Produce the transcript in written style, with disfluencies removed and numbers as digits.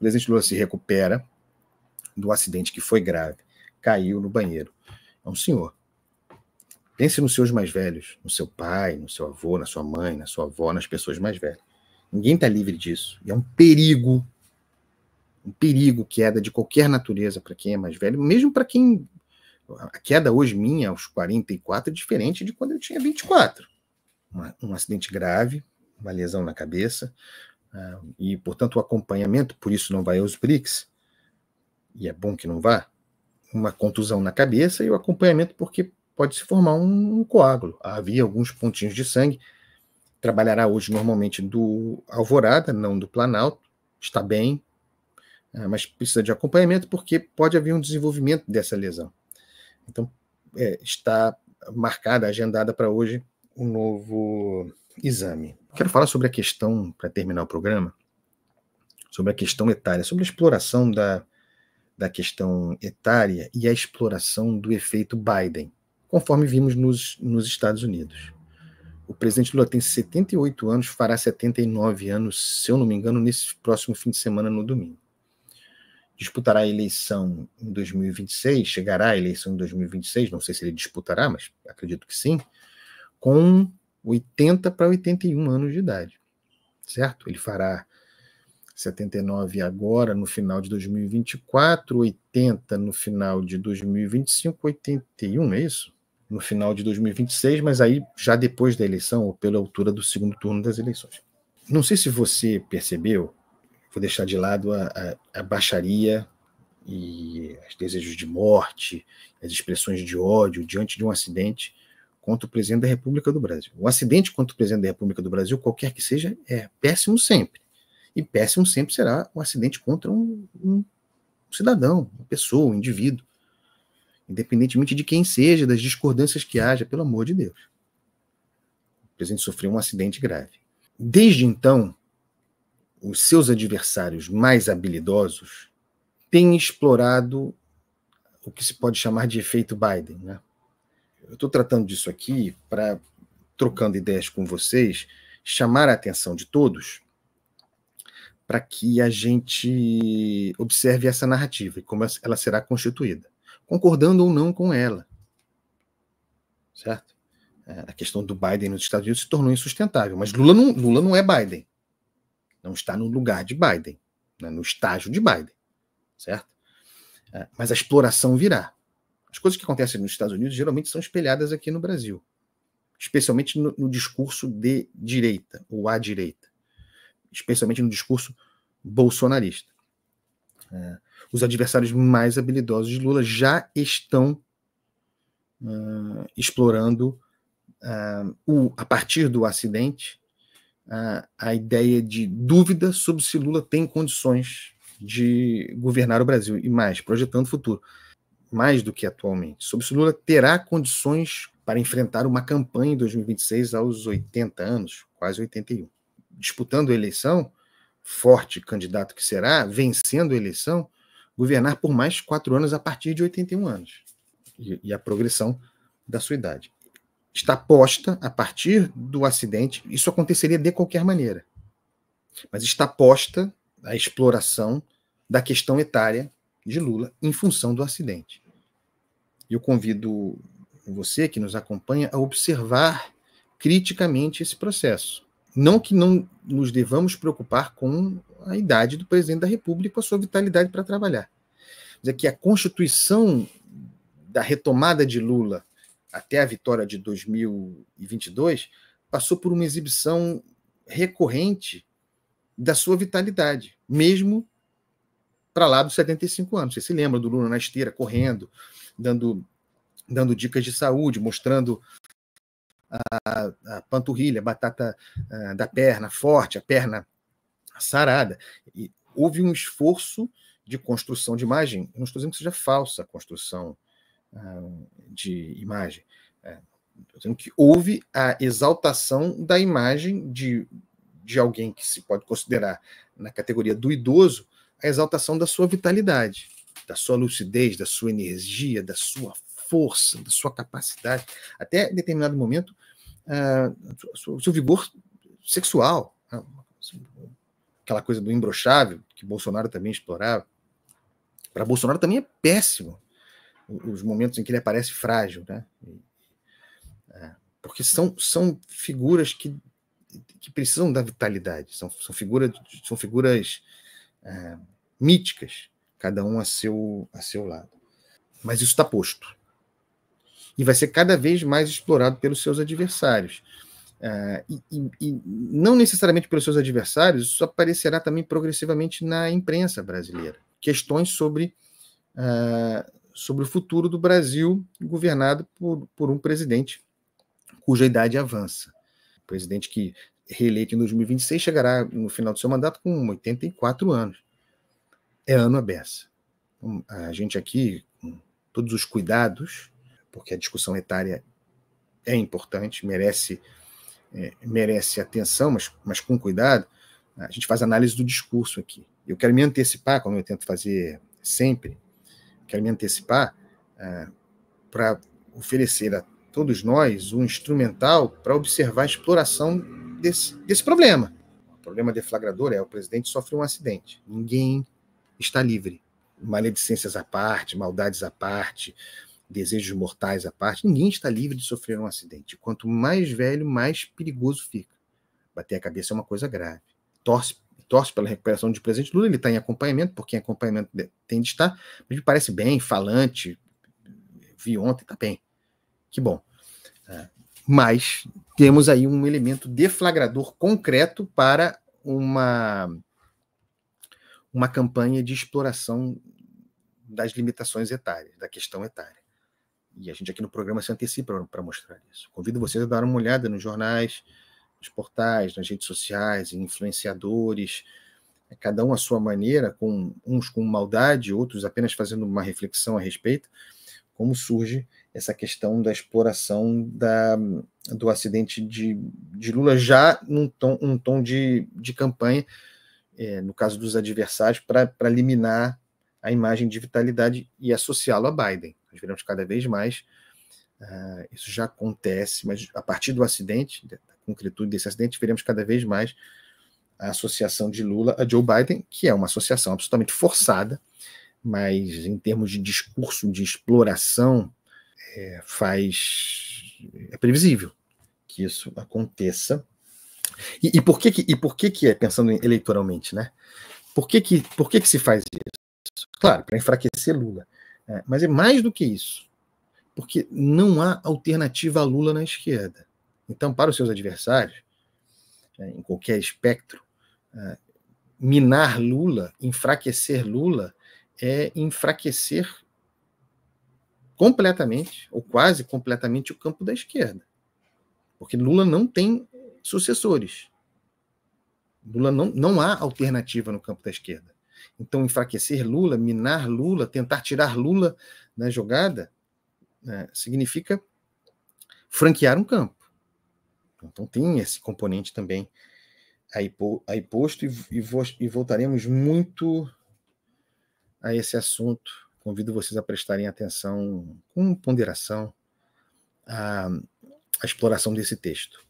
presidente Lula se recupera do acidente que foi grave, caiu no banheiro. É um senhor. Pense nos seus mais velhos, no seu pai, no seu avô, na sua mãe, na sua avó, nas pessoas mais velhas. Ninguém está livre disso. E é um perigo queda de qualquer natureza para quem é mais velho, mesmo para quem... A queda hoje minha, aos 44, é diferente de quando eu tinha 24. Um acidente grave, uma lesão na cabeça, e, portanto, o acompanhamento, por isso não vai aos BRICS, e é bom que não vá, uma contusão na cabeça, e o acompanhamento porque pode se formar um coágulo. Havia alguns pontinhos de sangue. Trabalhará hoje normalmente do Alvorada, não do Planalto. Está bem, mas precisa de acompanhamento porque pode haver um desenvolvimento dessa lesão. Então, está marcada, agendada para hoje, um novo exame. Quero falar sobre a questão, para terminar o programa, sobre a questão etária, sobre a exploração da questão etária e a exploração do efeito Biden, conforme vimos nos Estados Unidos. O presidente Lula tem 78 anos, fará 79 anos, se eu não me engano, nesse próximo fim de semana, no domingo. Disputará a eleição em 2026, chegará à eleição em 2026, não sei se ele disputará, mas acredito que sim, com 80 para 81 anos de idade, certo? Ele fará 79 agora, no final de 2024, 80 no final de 2025, 81, é isso? No final de 2026, mas aí já depois da eleição, ou pela altura do segundo turno das eleições. Não sei se você percebeu, vou deixar de lado a baixaria e os desejos de morte, as expressões de ódio diante de um acidente contra o presidente da República do Brasil. O acidente contra o presidente da República do Brasil, qualquer que seja, é péssimo sempre. E péssimo sempre será um acidente contra um cidadão, uma pessoa, um indivíduo. Independentemente de quem seja, das discordâncias que haja, pelo amor de Deus. O presidente sofreu um acidente grave. Desde então, os seus adversários mais habilidosos têm explorado o que se pode chamar de efeito Biden, né? Eu estou tratando disso aqui para, trocando ideias com vocês, chamar a atenção de todos para que a gente observe essa narrativa e como ela será constituída, concordando ou não com ela, certo? A questão do Biden nos Estados Unidos se tornou insustentável, mas Lula não é Biden, não está no lugar de Biden, né, no estágio de Biden, certo? Mas a exploração virá. As coisas que acontecem nos Estados Unidos geralmente são espelhadas aqui no Brasil, especialmente no discurso de direita, ou à direita, especialmente no discurso bolsonarista. Os adversários mais habilidosos de Lula já estão explorando, a partir do acidente, a ideia de dúvida sobre se Lula tem condições de governar o Brasil, e mais, projetando o futuro, mais do que atualmente, sobre se Lula terá condições para enfrentar uma campanha em 2026 aos 80 anos, quase 81. Disputando a eleição, forte candidato que será, vencendo a eleição, governar por mais 4 anos a partir de 81 anos. E a progressão da sua idade. Está posta, a partir do acidente, isso aconteceria de qualquer maneira, mas está posta a exploração da questão etária de Lula em função do acidente. E eu convido você que nos acompanha a observar criticamente esse processo. Não que não nos devamos preocupar com a idade do presidente da República, com a sua vitalidade para trabalhar. Mas é que a constituição da retomada de Lula até a vitória de 2022 passou por uma exibição recorrente da sua vitalidade, mesmo para lá dos 75 anos. Você se lembra do Lula na esteira, correndo, dando dicas de saúde, mostrando a panturrilha, a batata da perna forte, a perna sarada. E houve um esforço de construção de imagem. Eu não estou dizendo que seja falsa a construção de imagem. Estou dizendo que houve a exaltação da imagem de alguém que se pode considerar na categoria do idoso, a exaltação da sua vitalidade, da sua lucidez, da sua energia, da sua força, da sua capacidade, até em determinado momento, o seu vigor sexual, aquela coisa do imbrochável, que Bolsonaro também explorava. Para Bolsonaro também é péssimo os momentos em que ele aparece frágil, né? Porque são figuras que precisam da vitalidade, são figuras míticas, cada um a seu lado. Mas isso está posto. E vai ser cada vez mais explorado pelos seus adversários. E não necessariamente pelos seus adversários, isso aparecerá também progressivamente na imprensa brasileira. Questões sobre o futuro do Brasil governado por um presidente cuja idade avança. Um presidente que, reeleito em 2026, chegará no final do seu mandato com 84 anos. É ano à beça. A gente aqui, com todos os cuidados, porque a discussão etária é importante, merece atenção, mas com cuidado, a gente faz análise do discurso aqui. Eu quero me antecipar, como eu tento fazer sempre, quero me antecipar para oferecer a todos nós um instrumental para observar a exploração desse problema. O problema deflagrador é: o presidente sofre um acidente. Ninguém está livre. Maledicências à parte, maldades à parte, desejos mortais à parte, ninguém está livre de sofrer um acidente. Quanto mais velho, mais perigoso fica. Bater a cabeça é uma coisa grave. Torce pela recuperação do presidente Lula, ele está em acompanhamento, porque em acompanhamento tem de estar, mas me parece bem, falante, vi ontem, está bem. Que bom. Mas temos aí um elemento deflagrador concreto para uma campanha de exploração das limitações etárias, da questão etária. E a gente aqui no programa se antecipa para mostrar isso. Convido vocês a dar uma olhada nos jornais, nos portais, nas redes sociais, influenciadores, cada um à sua maneira, uns com maldade, outros apenas fazendo uma reflexão a respeito, como surge essa questão da exploração do acidente de Lula, já num tom de campanha, no caso dos adversários, para liminar a imagem de vitalidade e associá-lo a Biden. Nós veremos cada vez mais, isso já acontece, mas a partir do acidente, da concretude desse acidente, veremos cada vez mais a associação de Lula a Joe Biden, que é uma associação absolutamente forçada, mas em termos de discurso, de exploração, é previsível que isso aconteça. E por que é, pensando eleitoralmente, né? Por que se faz isso? Claro, para enfraquecer Lula. Mas é mais do que isso. Porque não há alternativa a Lula na esquerda. Então, para os seus adversários, em qualquer espectro, minar Lula, enfraquecer Lula, é enfraquecer completamente, ou quase completamente, o campo da esquerda. Porque Lula não tem sucessores. Lula não há alternativa no campo da esquerda. Então, enfraquecer Lula, minar Lula, tentar tirar Lula da jogada, significa franquear um campo. Então, tem esse componente também aí posto, e voltaremos muito a esse assunto. Convido vocês a prestarem atenção com ponderação à exploração desse texto.